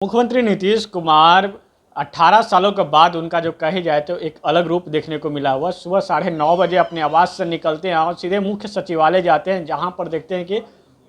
मुख्यमंत्री नीतीश कुमार 18 सालों के बाद उनका जो कही जाए तो एक अलग रूप देखने को मिला हुआ। सुबह 9:30 बजे अपने आवास से निकलते हैं और सीधे मुख्य सचिवालय जाते हैं, जहां पर देखते हैं कि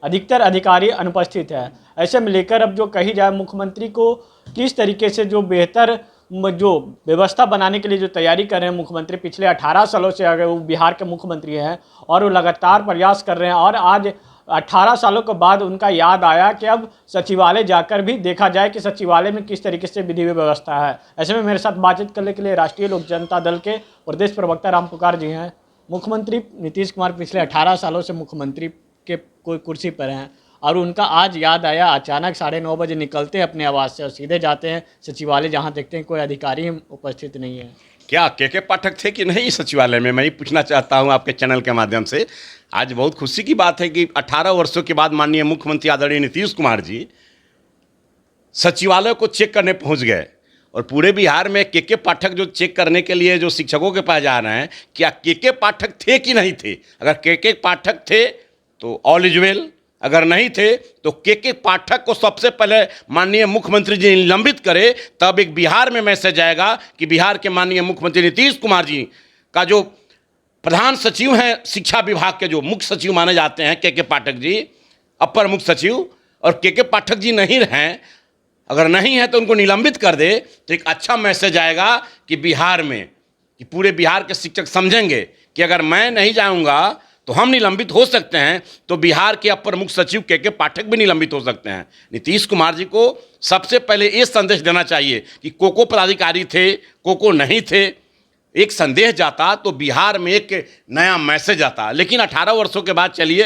अधिकतर अधिकारी अनुपस्थित है। ऐसे में लेकर अब जो कही जाए मुख्यमंत्री को किस तरीके से जो बेहतर जो व्यवस्था बनाने के लिए जो तैयारी कर रहे हैं मुख्यमंत्री, पिछले 18 सालों से अगर वो बिहार के मुख्यमंत्री हैं और वो लगातार प्रयास कर रहे हैं और आज 18 सालों के बाद उनका याद आया कि अब सचिवालय जाकर भी देखा जाए कि सचिवालय में किस तरीके से विधि व्यवस्था है। ऐसे में मेरे साथ बातचीत करने के लिए राष्ट्रीय लोक जनता दल के प्रदेश प्रवक्ता राम पुकार जी हैं। मुख्यमंत्री नीतीश कुमार पिछले 18 सालों से मुख्यमंत्री के कोई कुर्सी पर हैं और उनका आज याद आया, अचानक 9:30 बजे निकलते हैं अपने आवास से और सीधे जाते हैं सचिवालय, जहाँ देखते हैं कोई अधिकारी उपस्थित नहीं है। क्या के पाठक थे कि नहीं सचिवालय में, मैं ही पूछना चाहता हूं आपके चैनल के माध्यम से। आज बहुत खुशी की बात है कि 18 वर्षों के बाद माननीय मुख्यमंत्री आदरणीय नीतीश कुमार जी सचिवालय को चेक करने पहुंच गए और पूरे बिहार में के पाठक जो चेक करने के लिए जो शिक्षकों के पास जा रहे हैं, क्या के पाठक थे कि नहीं थे। अगर के पाठक थे तो ऑल इज वेल, अगर नहीं थे तो के पाठक को सबसे पहले माननीय मुख्यमंत्री जी निलंबित करे, तब एक बिहार में मैसेज आएगा कि बिहार के माननीय मुख्यमंत्री नीतीश कुमार जी का जो प्रधान सचिव हैं शिक्षा विभाग के, जो मुख्य सचिव माने जाते हैं के पाठक जी, अपर मुख्य सचिव, और के पाठक जी नहीं हैं, अगर नहीं है तो उनको निलंबित कर दे, तो एक अच्छा मैसेज आएगा कि बिहार में, कि पूरे बिहार के शिक्षक समझेंगे कि अगर मैं नहीं जाऊंगा तो हम निलंबित हो सकते हैं, तो बिहार के अपर मुख्य सचिव के पाठक भी निलंबित हो सकते हैं। नीतीश कुमार जी को सबसे पहले ये संदेश देना चाहिए कि को पदाधिकारी थे, को नहीं थे। एक संदेश जाता तो बिहार में एक नया मैसेज आता। लेकिन 18 वर्षों के बाद चलिए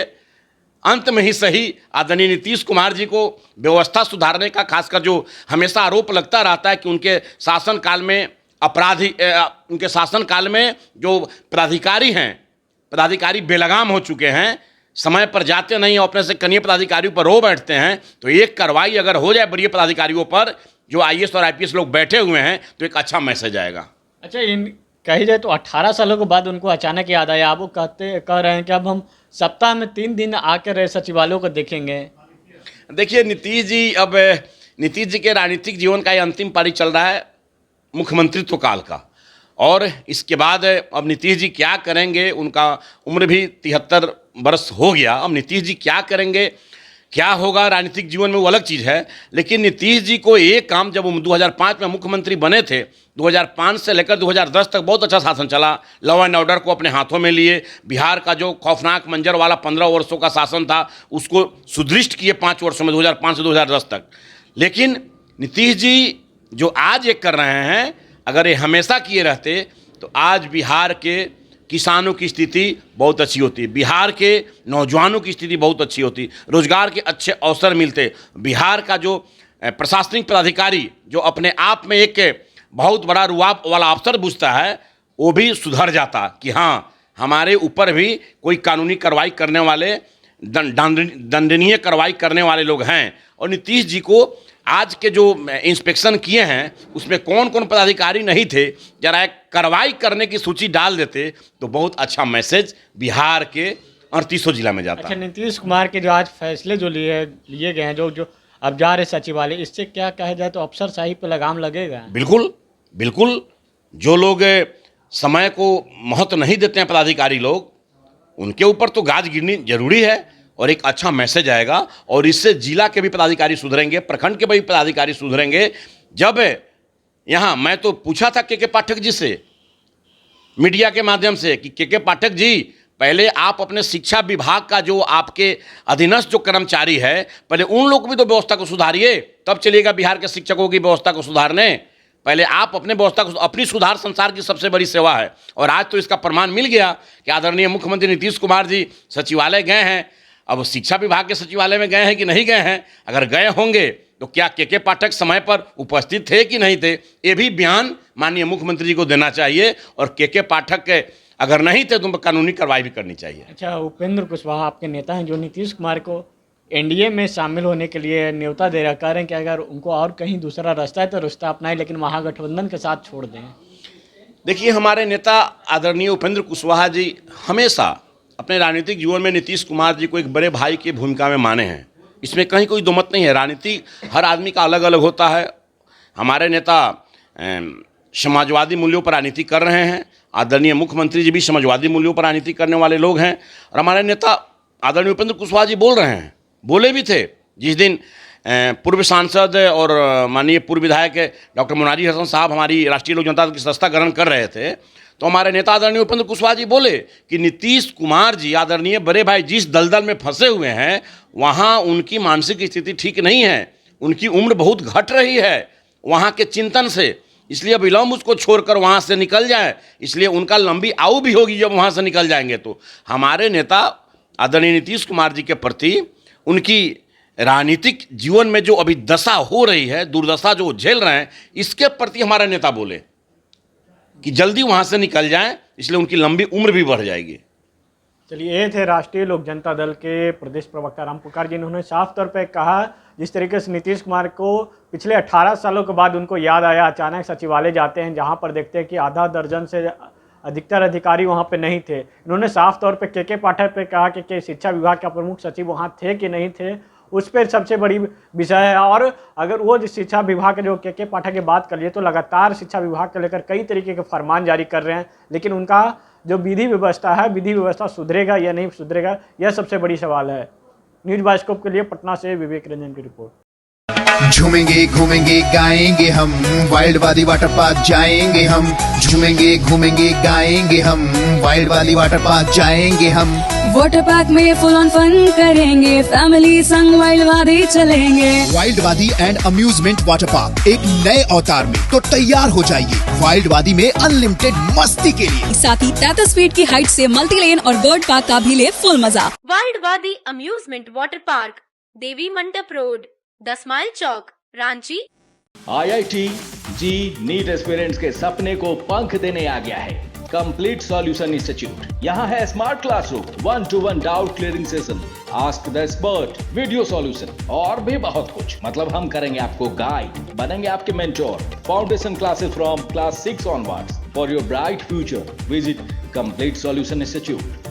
अंत में ही सही आदरणीय नीतीश कुमार जी को व्यवस्था सुधारने का, खासकर जो हमेशा आरोप लगता रहता है कि उनके शासनकाल में उनके शासनकाल में जो पदाधिकारी बेलगाम हो चुके हैं, समय पर जाते नहीं और अपने से कनीय पदाधिकारियों पर रो बैठते हैं, तो एक कार्रवाई अगर हो जाए बड़े पदाधिकारियों पर जो IAS और IPS लोग बैठे हुए हैं, तो एक अच्छा मैसेज आएगा। अच्छा, कही जाए तो 18 सालों के बाद उनको अचानक याद आया। आप वो कह रहे हैं कि अब हम सप्ताह में 3 दिन आकर सचिवालयों को देखेंगे। देखिए नीतीश जी के राजनीतिक जीवन का ये अंतिम पारी चल रहा है मुख्यमंत्रित्व काल का, और इसके बाद अब नीतीश जी क्या करेंगे, उनका उम्र भी 73 वर्ष हो गया। अब नीतीश जी क्या करेंगे, क्या होगा राजनीतिक जीवन में, वो अलग चीज़ है। लेकिन नीतीश जी को एक काम, जब वो 2005 में मुख्यमंत्री बने थे, 2005 से लेकर 2010 तक बहुत अच्छा शासन चला। लॉ एंड ऑर्डर को अपने हाथों में लिए, बिहार का जो खौफनाक मंजर वाला 15 वर्षों का शासन था उसको सुदृढ़ किए 5 वर्षों में, 2005 से 2010 तक। लेकिन नीतीश जी जो आज ये कर रहे हैं, अगर ये हमेशा किए रहते तो आज बिहार के किसानों की स्थिति बहुत अच्छी होती, बिहार के नौजवानों की स्थिति बहुत अच्छी होती, रोजगार के अच्छे अवसर मिलते, बिहार का जो प्रशासनिक पदाधिकारी जो अपने आप में एक बहुत बड़ा रुआब वाला अवसर बुझता है, वो भी सुधर जाता कि हाँ, हमारे ऊपर भी कोई कानूनी कार्रवाई करने वाले, दंडनीय कार्रवाई करने वाले लोग हैं। और नीतीश जी को आज के जो इंस्पेक्शन किए हैं उसमें कौन कौन पदाधिकारी नहीं थे, जरा एक कार्रवाई करने की सूची डाल देते तो बहुत अच्छा मैसेज बिहार के 38 जिला में जाता। अच्छा, नीतीश कुमार के जो आज फैसले जो लिए गए हैं, जो अब जा रहे सचिवालय, इससे क्या कहा जाए तो अफसरशाही पे लगाम लगेगा? बिल्कुल। जो लोग समय को महत्व नहीं देते हैं पदाधिकारी लोग, उनके ऊपर तो गाज गिरनी जरूरी है और एक अच्छा मैसेज आएगा। और इससे जिला के भी पदाधिकारी सुधरेंगे, प्रखंड के भी पदाधिकारी सुधरेंगे। जब यहाँ मैं तो पूछा था के पाठक जी से मीडिया के माध्यम से कि के पाठक जी, पहले आप अपने शिक्षा विभाग का जो आपके अधीनस्थ जो कर्मचारी है, पहले उन लोग भी तो व्यवस्था को सुधारिए, तब चलिएगा बिहार के शिक्षकों की व्यवस्था को सुधारने। पहले आप अपने व्यवस्था को, अपनी सुधार संसार की सबसे बड़ी सेवा है। और आज तो इसका प्रमाण मिल गया कि आदरणीय मुख्यमंत्री नीतीश कुमार जी सचिवालय गए हैं। अब शिक्षा विभाग के सचिवालय में गए हैं कि नहीं गए हैं, अगर गए होंगे तो क्या के पाठक समय पर उपस्थित थे कि नहीं थे, ये भी बयान माननीय मुख्यमंत्री जी को देना चाहिए। और के पाठक अगर नहीं थे तो उन पर कानूनी कार्रवाई भी करनी चाहिए। अच्छा, उपेंद्र कुशवाहा आपके नेता हैं जो नीतीश कुमार को NDA में शामिल होने के लिए न्योता दे रहा, कह रहे हैं कि अगर उनको और कहीं दूसरा रास्ता है तो रास्ता अपनाएं, लेकिन महागठबंधन के साथ छोड़ दें। देखिए, हमारे नेता आदरणीय उपेंद्र कुशवाहा जी हमेशा अपने राजनीतिक जीवन में नीतीश कुमार जी को एक बड़े भाई की भूमिका में माने हैं। इसमें कहीं कोई दुमत नहीं है। राजनीति हर आदमी का अलग अलग होता है। हमारे नेता समाजवादी मूल्यों पर राजनीति कर रहे हैं, आदरणीय मुख्यमंत्री जी भी समाजवादी मूल्यों पर राजनीति करने वाले लोग हैं, और हमारे नेता आदरणीय उपेंद्र कुशवाहा जी बोल रहे हैं, बोले भी थे। जिस दिन पूर्व सांसद और माननीय पूर्व विधायक डॉक्टर मुनाजी हसन साहब हमारी राष्ट्रीय लोक जनता दल की सदस्यता ग्रहण कर रहे थे, तो हमारे नेता आदरणीय उपेंद्र कुशवाहा जी बोले कि नीतीश कुमार जी आदरणीय बड़े भाई जिस दलदल में फंसे हुए हैं वहाँ उनकी मानसिक स्थिति ठीक नहीं है, उनकी उम्र बहुत घट रही है वहाँ के चिंतन से, इसलिए विलम्ब उसको छोड़कर वहाँ से निकल जाए, इसलिए उनका लंबी आयु भी होगी जब वहाँ से निकल जाएंगे। तो हमारे नेता आदरणीय नीतीश कुमार जी के प्रति उनकी राजनीतिक जीवन में जो अभी दशा हो रही है, दुर्दशा जो झेल रहे हैं, इसके प्रति हमारे नेता बोले कि जल्दी वहाँ से निकल जाएं, इसलिए उनकी लंबी उम्र भी बढ़ जाएगी। चलिए, ये थे राष्ट्रीय लोक जनता दल के प्रदेश प्रवक्ता राम पुकार जी। इन्होंने साफ तौर पे कहा जिस तरीके से नीतीश कुमार को पिछले 18 सालों के बाद उनको याद आया, अचानक सचिवालय जाते हैं जहां पर देखते हैं कि आधा दर्जन से अधिकतर अधिकारी वहां पे नहीं थे। इन्होंने साफ तौर पे के पाठक पे कहा कि शिक्षा विभाग का प्रमुख सचिव वहां थे कि नहीं थे, उस पर सबसे बड़ी विषय है। और अगर वो शिक्षा विभाग के जो के पाठक की बात कर लिए तो लगातार शिक्षा विभाग को लेकर कई तरीके के फरमान जारी कर रहे हैं, लेकिन उनका जो विधि व्यवस्था है, विधि व्यवस्था सुधरेगा या नहीं सुधरेगा, यह सबसे बड़ी सवाल है। न्यूज़ बायोस्कोप के लिए पटना से विवेक रंजन की रिपोर्ट। झूमेंगे घूमेंगे गाएंगे हम, वाइल्ड वाली वाटर पार्क जाएंगे हम। झूमेंगे घूमेंगे गाएंगे हम, वाइल्ड वाली वाटर पार्क जाएंगे हम। वाटर पार्क में फुल ऑन फन करेंगे, फैमिली संग वाइल्ड वादी चलेंगे। वाइल्ड वादी एंड अम्यूजमेंट वाटर पार्क एक नए अवतार में तो तैयार हो जाइए वाइल्ड वादी में अनलिमिटेड मस्ती के लिए। साथ ही 33 फीट की हाइट से मल्टी लेन और बर्ड पार्क का भी ले फुल मजा। वाइल्ड वादी अम्यूजमेंट वाटर पार्क, देवी मंडप रोड, 10 माइल चौक, रांची। IIT जी नीट एस्पिरेंट्स के सपने को पंख देने आ गया है कंप्लीट सॉल्यूशन इंस्टीट्यूट। यहाँ है smart classroom, 1-to-1 doubt clearing session, ask the expert, video solution और भी बहुत कुछ। मतलब हम करेंगे आपको गाइड, बनेंगे आपके mentor. Foundation classes from class 6 onwards for your bright future. Visit complete solution institute.